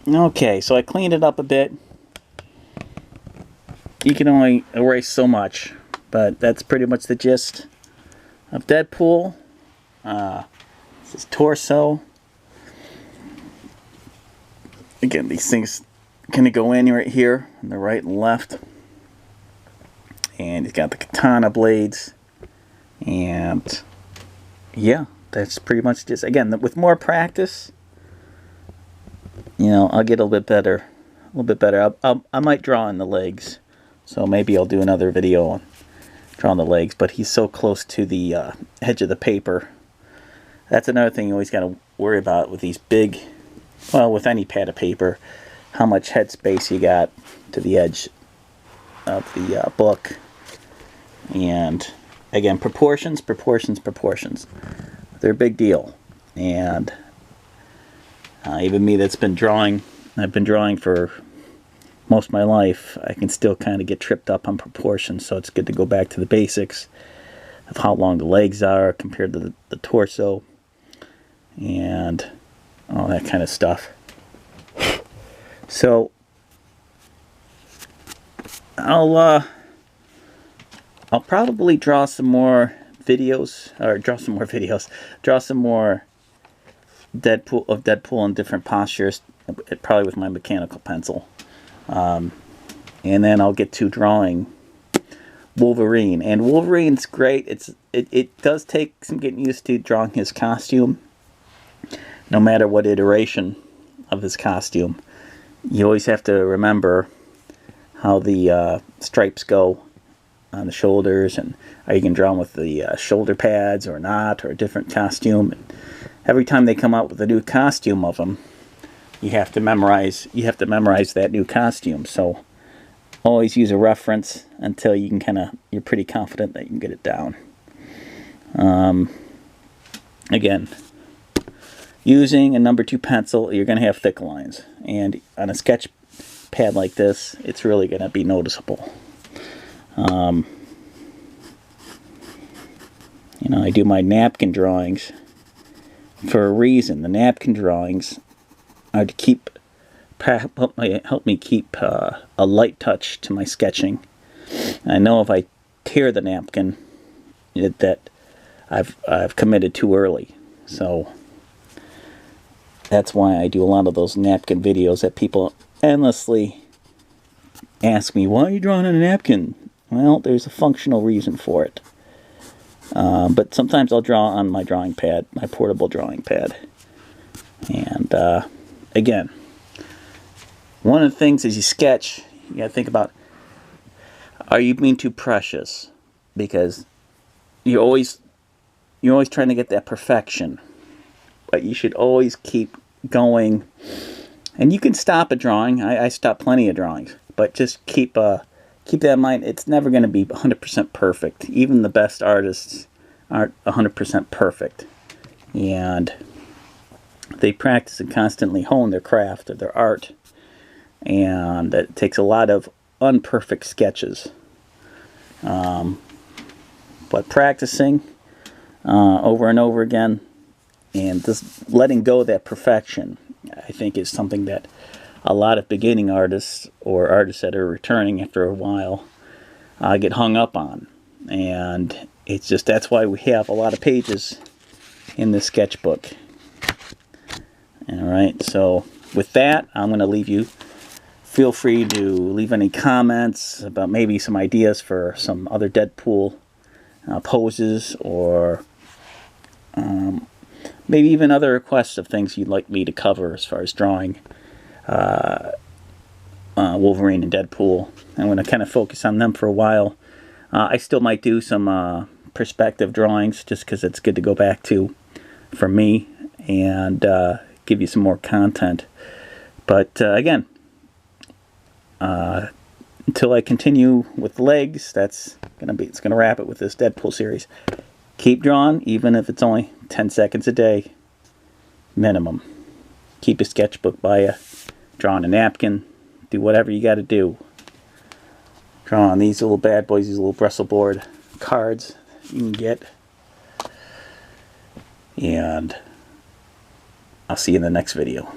Okay, so I cleaned it up a bit. You can only erase so much, but that's pretty much the gist of Deadpool. This is torso. Again, these things kind of go in right here on the right and left. And he's got the katana blades. And yeah, that's pretty much just, again, with more practice, you know, I'll get a little bit better. A little bit better. I might draw in the legs. So maybe I'll do another video on drawing the legs. But he's so close to the edge of the paper. That's another thing you always got to worry about with these big, well, with any pad of paper, how much headspace you got to the edge of the book. And again, proportions. They're a big deal. And even me that's been drawing, I've been drawing for most of my life, I can still kind of get tripped up on proportions. So it's good to go back to the basics of how long the legs are compared to the torso and all that kind of stuff. So I'll probably draw some more videos, draw some more Deadpool in different postures, probably with my mechanical pencil. And then I'll get to drawing Wolverine. And Wolverine's great. It does take some getting used to drawing his costume. No matter what iteration of his costume, you always have to remember how the stripes go on the shoulders, and are you going to draw them with the shoulder pads or not, or a different costume. And every time they come out with a new costume of them, you have to memorize that new costume. So always use a reference until you can you're pretty confident that you can get it down. Again, using a number 2 pencil, you're going to have thick lines, and on a sketch pad like this, it's really going to be noticeable. You know, I do my napkin drawings for a reason. The napkin drawings are to help me keep a light touch to my sketching. I know if I tear the napkin, that I've committed too early. So that's why I do a lot of those napkin videos that people endlessly ask me, why are you drawing on a napkin? Well, there's a functional reason for it. But sometimes I'll draw on my drawing pad, my portable drawing pad. And again, one of the things as you sketch, you got to think about, are you being too precious? Because you're always trying to get that perfection. But you should always keep going. And you can stop a drawing. I stop plenty of drawings. But just keep that in mind. It's never going to be 100% perfect. Even the best artists aren't 100% perfect. And they practice and constantly hone their craft or their art. And it takes a lot of unperfect sketches. But practicing over and over again, and just letting go of that perfection, I think is something that a lot of beginning artists or artists that are returning after a while get hung up on. And it's just, that's why we have a lot of pages in this sketchbook. Alright, so with that, I'm going to leave you. Feel free to leave any comments about maybe some ideas for some other Deadpool poses, or maybe even other requests of things you'd like me to cover as far as drawing Wolverine and Deadpool. I'm going to kind of focus on them for a while. I still might do some perspective drawings just because it's good to go back to for me and give you some more content. But again, until I continue with legs, it's gonna wrap it with this Deadpool series. Keep drawing, even if it's only 10 seconds a day minimum. Keep a sketchbook by you. Draw on a napkin. Do whatever you got to do. Draw on these little bad boys, these little Brussels board cards you can get. And I'll see you in the next video.